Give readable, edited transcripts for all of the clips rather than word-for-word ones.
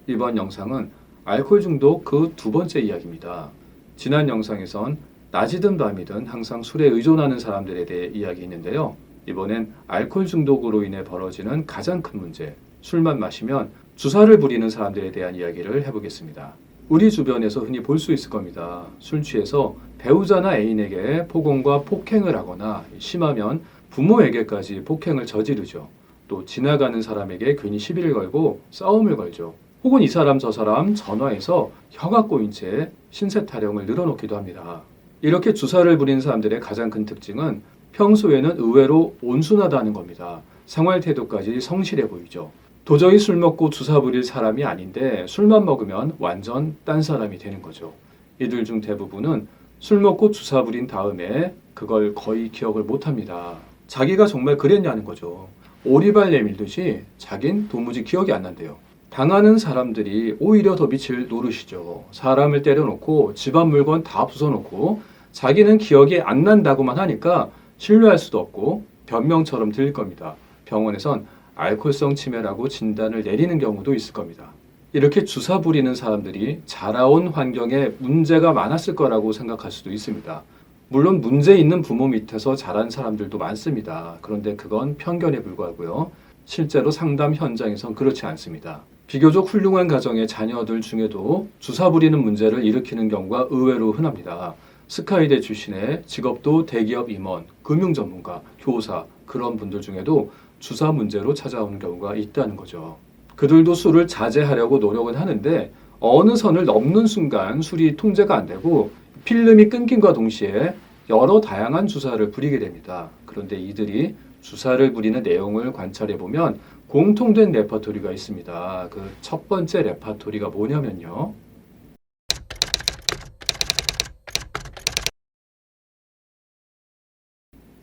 이번 영상은 알코올 중독 그 두 번째 이야기입니다. 지난 영상에선 낮이든 밤이든 항상 술에 의존하는 사람들에 대해 이야기했는데요. 이번엔 알코올 중독으로 인해 벌어지는 가장 큰 문제, 술만 마시면 주사를 부리는 사람들에 대한 이야기를 해보겠습니다. 우리 주변에서 흔히 볼 수 있을 겁니다. 술 취해서 배우자나 애인에게 폭언과 폭행을 하거나 심하면 부모에게까지 폭행을 저지르죠. 또 지나가는 사람에게 괜히 시비를 걸고 싸움을 걸죠. 혹은 이 사람 저 사람 전화해서 혀가 꼬인 채 신세 타령을 늘어놓기도 합니다. 이렇게 주사를 부리는 사람들의 가장 큰 특징은 평소에는 의외로 온순하다는 겁니다. 생활 태도까지 성실해 보이죠. 도저히 술 먹고 주사 부릴 사람이 아닌데 술만 먹으면 완전 딴 사람이 되는 거죠. 이들 중 대부분은 술 먹고 주사 부린 다음에 그걸 거의 기억을 못합니다. 자기가 정말 그랬냐는 거죠. 오리발 내밀듯이 자긴 도무지 기억이 안 난대요. 당하는 사람들이 오히려 더 빛을 노르시죠. 사람을 때려놓고 집안 물건 다 부숴놓고 자기는 기억이 안 난다고만 하니까 신뢰할 수도 없고 변명처럼 들릴 겁니다. 병원에선 알코올성 치매라고 진단을 내리는 경우도 있을 겁니다. 이렇게 주사 부리는 사람들이 자라온 환경에 문제가 많았을 거라고 생각할 수도 있습니다. 물론 문제 있는 부모 밑에서 자란 사람들도 많습니다. 그런데 그건 편견에 불과하고요. 실제로 상담 현장에선 그렇지 않습니다. 비교적 훌륭한 가정의 자녀들 중에도 주사 부리는 문제를 일으키는 경우가 의외로 흔합니다. 스카이대 출신의 직업도 대기업 임원, 금융 전문가, 교사 그런 분들 중에도 주사 문제로 찾아오는 경우가 있다는 거죠. 그들도 술을 자제하려고 노력은 하는데 어느 선을 넘는 순간 술이 통제가 안 되고 필름이 끊김과 동시에 여러 다양한 주사를 부리게 됩니다. 그런데 이들이 주사를 부리는 내용을 관찰해 보면 공통된 레퍼토리가 있습니다. 그 첫 번째 레퍼토리가 뭐냐면요.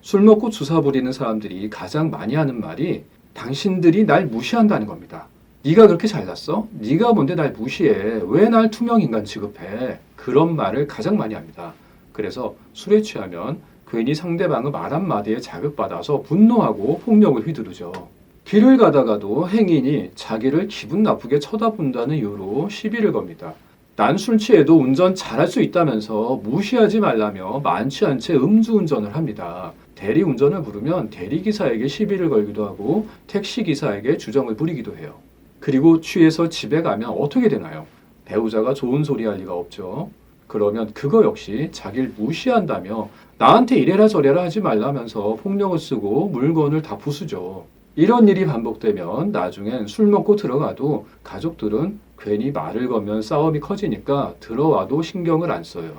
술 먹고 주사 부리는 사람들이 가장 많이 하는 말이 당신들이 날 무시한다는 겁니다. 네가 그렇게 잘났어? 네가 뭔데 날 무시해? 왜 날 투명인간 취급해? 그런 말을 가장 많이 합니다. 그래서 술에 취하면 괜히 상대방의 말 한마디에 자극받아서 분노하고 폭력을 휘두르죠. 길을 가다가도 행인이 자기를 기분 나쁘게 쳐다본다는 이유로 시비를 겁니다. 난 술 취해도 운전 잘할 수 있다면서 무시하지 말라며 만취한 채 음주운전을 합니다. 대리운전을 부르면 대리기사에게 시비를 걸기도 하고 택시기사에게 주정을 부리기도 해요. 그리고 취해서 집에 가면 어떻게 되나요? 배우자가 좋은 소리 할 리가 없죠. 그러면 그거 역시 자기를 무시한다며 나한테 이래라 저래라 하지 말라면서 폭력을 쓰고 물건을 다 부수죠. 이런 일이 반복되면 나중엔 술 먹고 들어가도 가족들은 괜히 말을 걸면 싸움이 커지니까 들어와도 신경을 안 써요.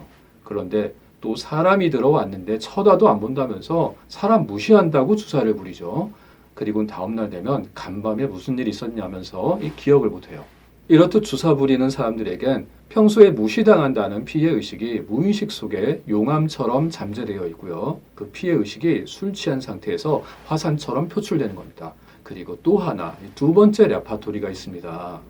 그런데 또 사람이 들어왔는데 쳐다도 안 본다면서 사람 무시한다고 주사를 부리죠. 그리고 다음날 되면 간밤에 무슨 일이 있었냐면서 이 기억을 못해요. 이렇듯 주사 부리는 사람들에겐 평소에 무시당한다는 피해의식이 무의식 속에 용암처럼 잠재되어 있고요. 그 피해의식이 술 취한 상태에서 화산처럼 표출되는 겁니다. 그리고 또 하나, 두 번째 레파토리가 있습니다.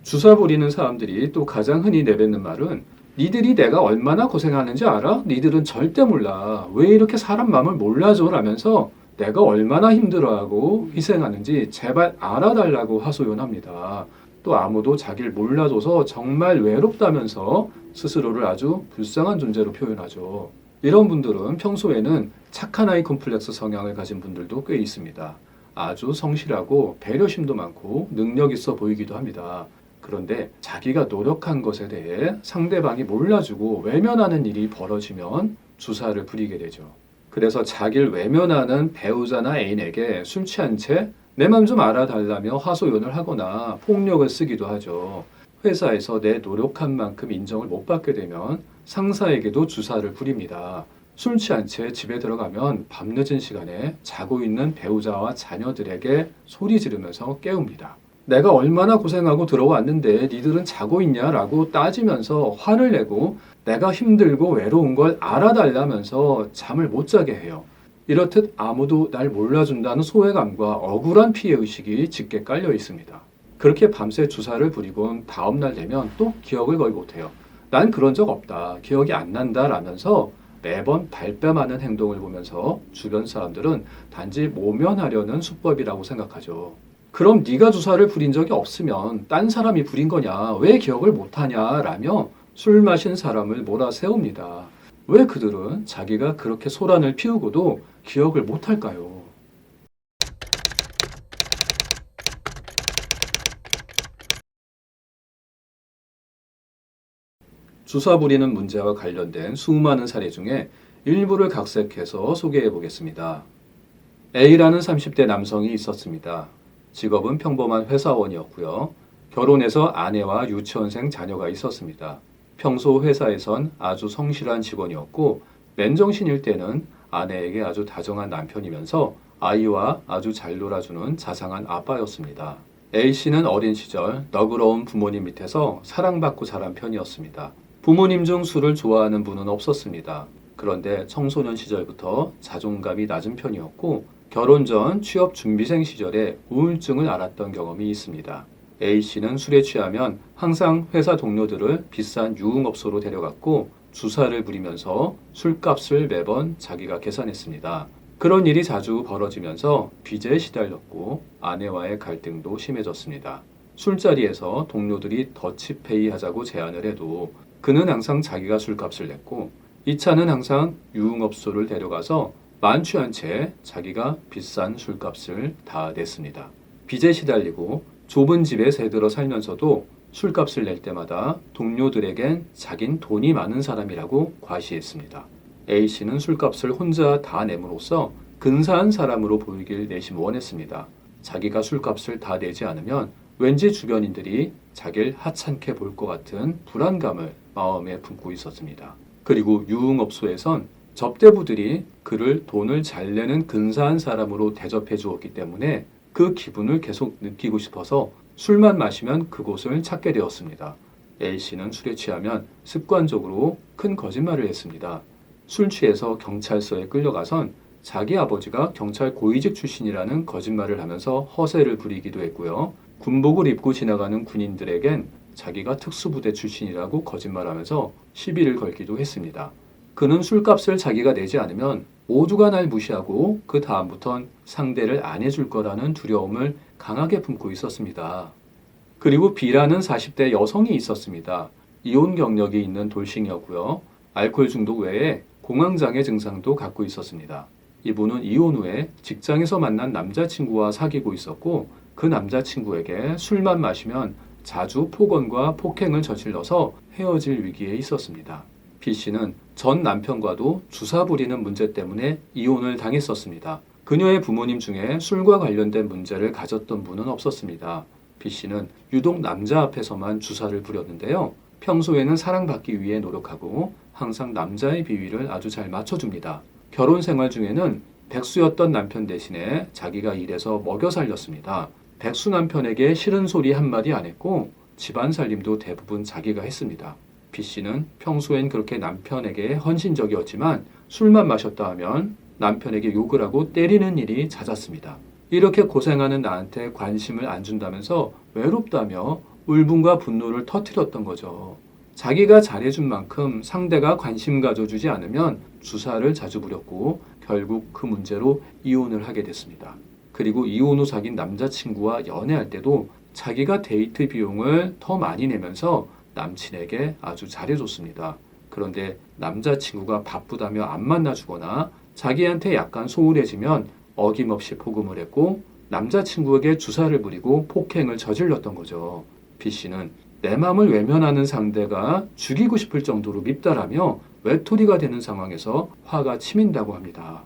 주사 부리는 사람들이 또 가장 흔히 내뱉는 말은 니들이 내가 얼마나 고생하는지 알아? 니들은 절대 몰라. 왜 이렇게 사람 마음을 몰라줘? 라면서 내가 얼마나 힘들어하고 희생하는지 제발 알아달라고 하소연합니다. 또 아무도 자기를 몰라줘서 정말 외롭다면서 스스로를 아주 불쌍한 존재로 표현하죠. 이런 분들은 평소에는 착한 아이 콤플렉스 성향을 가진 분들도 꽤 있습니다. 아주 성실하고 배려심도 많고 능력 있어 보이기도 합니다. 그런데 자기가 노력한 것에 대해 상대방이 몰라주고 외면하는 일이 벌어지면 주사를 부리게 되죠. 그래서 자기를 외면하는 배우자나 애인에게 술 취한 채 내 맘 좀 알아달라며 하소연을 하거나 폭력을 쓰기도 하죠. 회사에서 내 노력한 만큼 인정을 못 받게 되면 상사에게도 주사를 부립니다. 술 취한 채 집에 들어가면 밤늦은 시간에 자고 있는 배우자와 자녀들에게 소리 지르면서 깨웁니다. 내가 얼마나 고생하고 들어왔는데 니들은 자고 있냐라고 따지면서 화를 내고 내가 힘들고 외로운 걸 알아달라면서 잠을 못 자게 해요. 이렇듯 아무도 날 몰라준다는 소외감과 억울한 피해의식이 짙게 깔려 있습니다. 그렇게 밤새 주사를 부리곤 다음날 되면 또 기억을 거의 못해요. 난 그런 적 없다. 기억이 안 난다 라면서 매번 발뺌하는 행동을 보면서 주변 사람들은 단지 모면하려는 수법이라고 생각하죠. 그럼 네가 주사를 부린 적이 없으면 딴 사람이 부린 거냐? 왜 기억을 못하냐? 라며 술 마신 사람을 몰아세웁니다. 왜 그들은 자기가 그렇게 소란을 피우고도 기억을 못할까요? 주사 부리는 문제와 관련된 수많은 사례 중에 일부를 각색해서 소개해 보겠습니다. A라는 30대 남성이 있었습니다. 직업은 평범한 회사원이었고요. 결혼해서 아내와 유치원생 자녀가 있었습니다. 평소 회사에선 아주 성실한 직원이었고 맨정신일 때는 아내에게 아주 다정한 남편이면서 아이와 아주 잘 놀아주는 자상한 아빠였습니다. A씨는 어린 시절 너그러운 부모님 밑에서 사랑받고 자란 편이었습니다. 부모님 중 술을 좋아하는 분은 없었습니다. 그런데 청소년 시절부터 자존감이 낮은 편이었고 결혼 전 취업 준비생 시절에 우울증을 앓았던 경험이 있습니다. A씨는 술에 취하면 항상 회사 동료들을 비싼 유흥업소로 데려갔고 주사를 부리면서 술값을 매번 자기가 계산했습니다. 그런 일이 자주 벌어지면서 빚에 시달렸고 아내와의 갈등도 심해졌습니다. 술자리에서 동료들이 더치페이 하자고 제안을 해도 그는 항상 자기가 술값을 냈고 이 차는 항상 유흥업소를 데려가서 만취한 채 자기가 비싼 술값을 다 냈습니다. 빚에 시달리고 좁은 집에 새들어 살면서도 술값을 낼 때마다 동료들에겐 자긴 돈이 많은 사람이라고 과시했습니다. A씨는 술값을 혼자 다 nem으로써 근사한 사람으로 보이길 내심 원했습니다. 자기가 술값을 다 내지 않으면 왠지 주변인들이 자기를 하찮게 볼 것 같은 불안감을 마음에 품고 있었습니다. 그리고 유흥업소에선 접대부들이 그를 돈을 잘 내는 근사한 사람으로 대접해 주었기 때문에 그 기분을 계속 느끼고 싶어서 술만 마시면 그곳을 찾게 되었습니다. A씨는 술에 취하면 습관적으로 큰 거짓말을 했습니다. 술 취해서 경찰서에 끌려가선 자기 아버지가 경찰 고위직 출신이라는 거짓말을 하면서 허세를 부리기도 했고요. 군복을 입고 지나가는 군인들에겐 자기가 특수부대 출신이라고 거짓말하면서 시비를 걸기도 했습니다. 그는 술값을 자기가 내지 않으면 모두가 날 무시하고 그 다음부턴 상대를 안 해줄 거라는 두려움을 강하게 품고 있었습니다. 그리고 B라는 40대 여성이 있었습니다. 이혼 경력이 있는 돌싱이었고요. 알코올 중독 외에 공황장애 증상도 갖고 있었습니다. 이분은 이혼 후에 직장에서 만난 남자친구와 사귀고 있었고 그 남자친구에게 술만 마시면 자주 폭언과 폭행을 저질러서 헤어질 위기에 있었습니다. B씨는 전 남편과도 주사 부리는 문제 때문에 이혼을 당했었습니다. 그녀의 부모님 중에 술과 관련된 문제를 가졌던 분은 없었습니다. B씨는 유독 남자 앞에서만 주사를 부렸는데요. 평소에는 사랑받기 위해 노력하고 항상 남자의 비위를 아주 잘 맞춰줍니다. 결혼 생활 중에는 백수였던 남편 대신에 자기가 일해서 먹여 살렸습니다. 백수 남편에게 싫은 소리 한마디 안 했고 집안 살림도 대부분 자기가 했습니다. B씨는 평소엔 그렇게 남편에게 헌신적이었지만 술만 마셨다 하면 남편에게 욕을 하고 때리는 일이 잦았습니다. 이렇게 고생하는 나한테 관심을 안 준다면서 외롭다며 울분과 분노를 터뜨렸던 거죠. 자기가 잘해준 만큼 상대가 관심 가져주지 않으면 주사를 자주 부렸고 결국 그 문제로 이혼을 하게 됐습니다. 그리고 이혼 후 사귄 남자친구와 연애할 때도 자기가 데이트 비용을 더 많이 내면서 남친에게 아주 잘해줬습니다. 그런데 남자친구가 바쁘다며 안 만나주거나 자기한테 약간 소홀해지면 어김없이 포금을 했고 남자친구에게 주사를 부리고 폭행을 저질렀던 거죠. B씨는 내 마음을 외면하는 상대가 죽이고 싶을 정도로 밉다라며 외톨이가 되는 상황에서 화가 치민다고 합니다.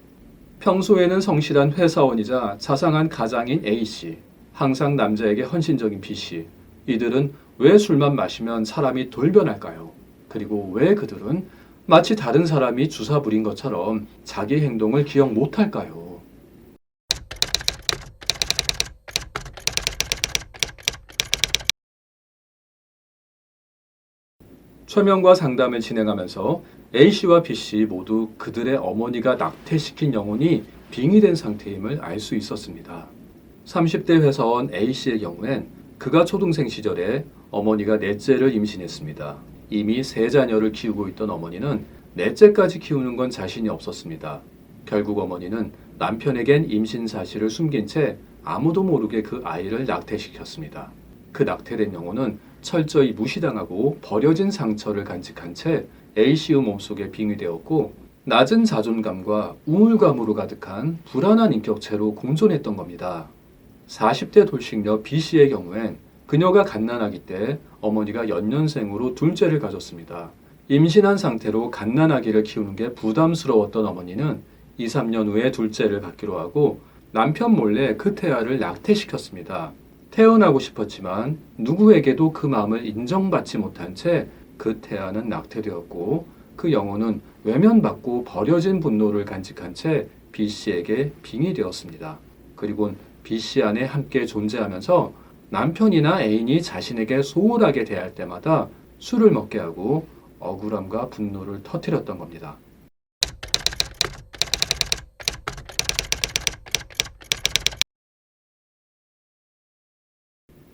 평소에는 성실한 회사원이자 자상한 가장인 A씨, 항상 남자에게 헌신적인 B씨, 이들은 왜 술만 마시면 사람이 돌변할까요? 그리고 왜 그들은 마치 다른 사람이 주사 부린 것처럼 자기 행동을 기억 못할까요? 최면과 상담을 진행하면서 A씨와 B씨 모두 그들의 어머니가 낙태시킨 영혼이 빙의된 상태임을 알 수 있었습니다. 30대 회사원 A씨의 경우엔 그가 초등생 시절에 어머니가 넷째를 임신했습니다. 이미 세 자녀를 키우고 있던 어머니는 넷째까지 키우는 건 자신이 없었습니다. 결국 어머니는 남편에겐 임신 사실을 숨긴 채 아무도 모르게 그 아이를 낙태시켰습니다. 그 낙태된 영혼은 철저히 무시당하고 버려진 상처를 간직한 채 A씨의 몸속에 빙의되었고 낮은 자존감과 우울감으로 가득한 불안한 인격체로 공존했던 겁니다. 40대 돌싱녀 B씨의 경우엔 그녀가 갓난아기 때 어머니가 연년생으로 둘째를 가졌습니다. 임신한 상태로 갓난아기를 키우는 게 부담스러웠던 어머니는 2, 3년 후에 둘째를 갖기로 하고 남편 몰래 그 태아를 낙태시켰습니다. 태어나고 싶었지만 누구에게도 그 마음을 인정받지 못한 채 그 태아는 낙태되었고 그 영혼은 외면받고 버려진 분노를 간직한 채 B씨에게 빙의되었습니다. 그리고 B씨 안에 함께 존재하면서 남편이나 애인이 자신에게 소홀하게 대할 때마다 술을 먹게 하고 억울함과 분노를 터뜨렸던 겁니다.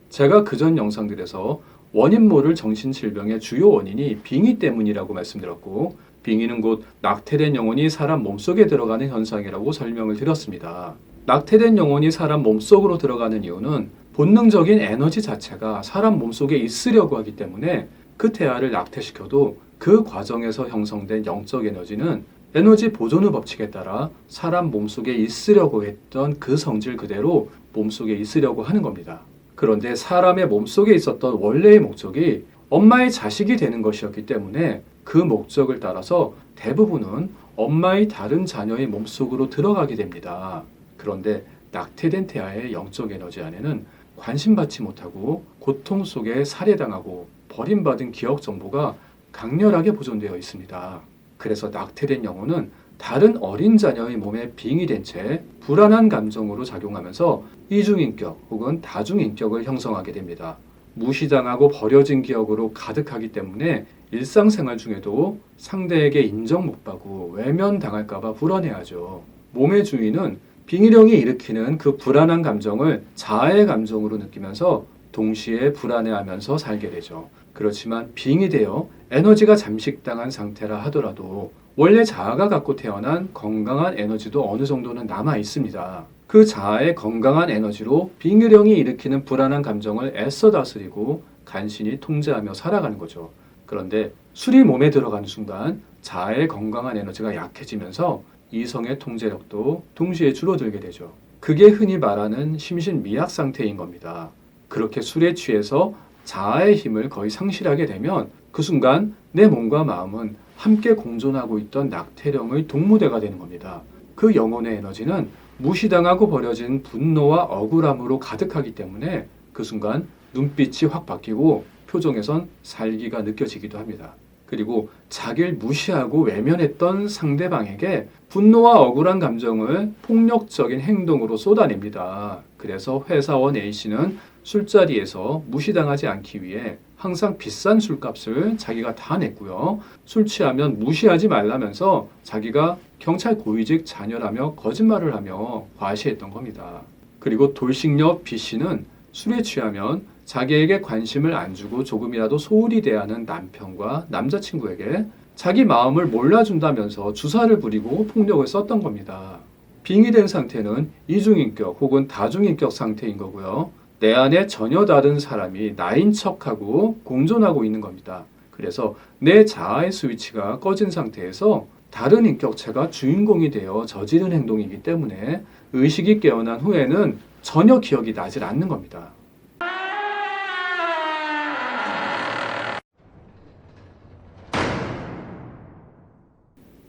제가 그전 영상들에서 원인 모를 정신질병의 주요 원인이 빙의 때문이라고 말씀드렸고, 빙의는 곧 낙태된 영혼이 사람 몸속에 들어가는 현상이라고 설명을 드렸습니다. 낙태된 영혼이 사람 몸속으로 들어가는 이유는 본능적인 에너지 자체가 사람 몸속에 있으려고 하기 때문에 그 태아를 낙태시켜도 그 과정에서 형성된 영적 에너지는 에너지 보존의 법칙에 따라 사람 몸속에 있으려고 했던 그 성질 그대로 몸속에 있으려고 하는 겁니다. 그런데 사람의 몸속에 있었던 원래의 목적이 엄마의 자식이 되는 것이었기 때문에 그 목적을 따라서 대부분은 엄마의 다른 자녀의 몸속으로 들어가게 됩니다. 그런데 낙태된 태아의 영적 에너지 안에는 관심받지 못하고 고통 속에 살해당하고 버림받은 기억 정보가 강렬하게 보존되어 있습니다. 그래서 낙태된 영혼은 다른 어린 자녀의 몸에 빙의된 채 불안한 감정으로 작용하면서 이중인격 혹은 다중인격을 형성하게 됩니다. 무시당하고 버려진 기억으로 가득하기 때문에 일상생활 중에도 상대에게 인정 못 받고 외면당할까봐 불안해하죠. 몸의 주인은 빙의령이 일으키는 그 불안한 감정을 자아의 감정으로 느끼면서 동시에 불안해하면서 살게 되죠. 그렇지만 빙의되어 에너지가 잠식당한 상태라 하더라도 원래 자아가 갖고 태어난 건강한 에너지도 어느 정도는 남아 있습니다. 그 자아의 건강한 에너지로 빙의령이 일으키는 불안한 감정을 애써 다스리고 간신히 통제하며 살아가는 거죠. 그런데 술이 몸에 들어가는 순간 자아의 건강한 에너지가 약해지면서 이성의 통제력도 동시에 줄어들게 되죠. 그게 흔히 말하는 심신미약 상태인 겁니다. 그렇게 술에 취해서 자아의 힘을 거의 상실하게 되면 그 순간 내 몸과 마음은 함께 공존하고 있던 낙태령의 동무대가 되는 겁니다. 그 영혼의 에너지는 무시당하고 버려진 분노와 억울함으로 가득하기 때문에 그 순간 눈빛이 확 바뀌고 표정에선 살기가 느껴지기도 합니다. 그리고 자기를 무시하고 외면했던 상대방에게 분노와 억울한 감정을 폭력적인 행동으로 쏟아냅니다. 그래서 회사원 A씨는 술자리에서 무시당하지 않기 위해 항상 비싼 술값을 자기가 다 냈고요. 술 취하면 무시하지 말라면서 자기가 경찰 고위직 자녀라며 거짓말을 하며 과시했던 겁니다. 그리고 돌싱녀 B씨는 술에 취하면 자기에게 관심을 안 주고 조금이라도 소홀히 대하는 남편과 남자친구에게 자기 마음을 몰라준다면서 주사를 부리고 폭력을 썼던 겁니다. 빙의된 상태는 이중인격 혹은 다중인격 상태인 거고요. 내 안에 전혀 다른 사람이 나인 척하고 공존하고 있는 겁니다. 그래서 내 자아의 스위치가 꺼진 상태에서 다른 인격체가 주인공이 되어 저지른 행동이기 때문에 의식이 깨어난 후에는 전혀 기억이 나질 않는 겁니다.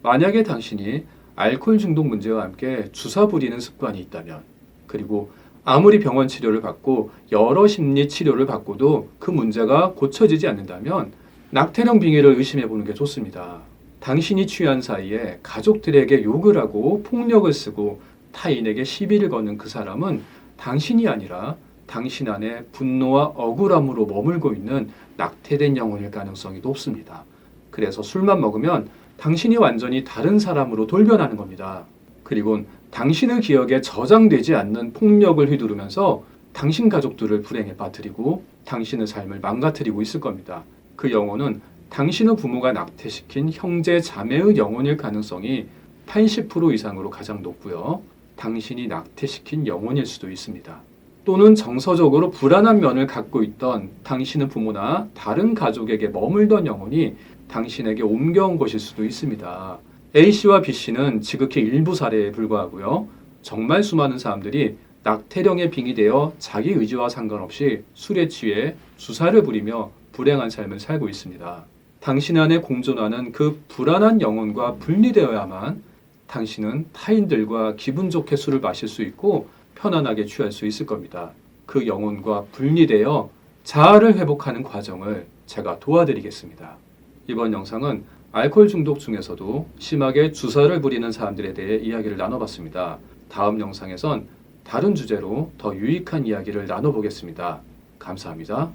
만약에 당신이 알코올 중독 문제와 함께 주사 부리는 습관이 있다면, 그리고 아무리 병원 치료를 받고 여러 심리 치료를 받고도 그 문제가 고쳐지지 않는다면 낙태령 빙의를 의심해 보는 게 좋습니다. 당신이 취한 사이에 가족들에게 욕을 하고 폭력을 쓰고 타인에게 시비를 거는 그 사람은 당신이 아니라 당신 안에 분노와 억울함으로 머물고 있는 낙태된 영혼일 가능성이 높습니다. 그래서 술만 먹으면 당신이 완전히 다른 사람으로 돌변하는 겁니다. 그리고 당신의 기억에 저장되지 않는 폭력을 휘두르면서 당신 가족들을 불행에 빠뜨리고 당신의 삶을 망가뜨리고 있을 겁니다. 그 영혼은 당신의 부모가 낙태시킨 형제 자매의 영혼일 가능성이 80% 이상으로 가장 높고요. 당신이 낙태시킨 영혼일 수도 있습니다. 또는 정서적으로 불안한 면을 갖고 있던 당신의 부모나 다른 가족에게 머물던 영혼이 당신에게 옮겨온 것일 수도 있습니다. A씨와 B씨는 지극히 일부 사례에 불과하고요. 정말 수많은 사람들이 낙태령에 빙의되어 자기 의지와 상관없이 술에 취해 주사를 부리며 불행한 삶을 살고 있습니다. 당신 안에 공존하는 그 불안한 영혼과 분리되어야만 당신은 타인들과 기분 좋게 술을 마실 수 있고 편안하게 취할 수 있을 겁니다. 그 영혼과 분리되어 자아를 회복하는 과정을 제가 도와드리겠습니다. 이번 영상은 알코올 중독 중에서도 심하게 주사를 부리는 사람들에 대해 이야기를 나눠봤습니다. 다음 영상에선 다른 주제로 더 유익한 이야기를 나눠보겠습니다. 감사합니다.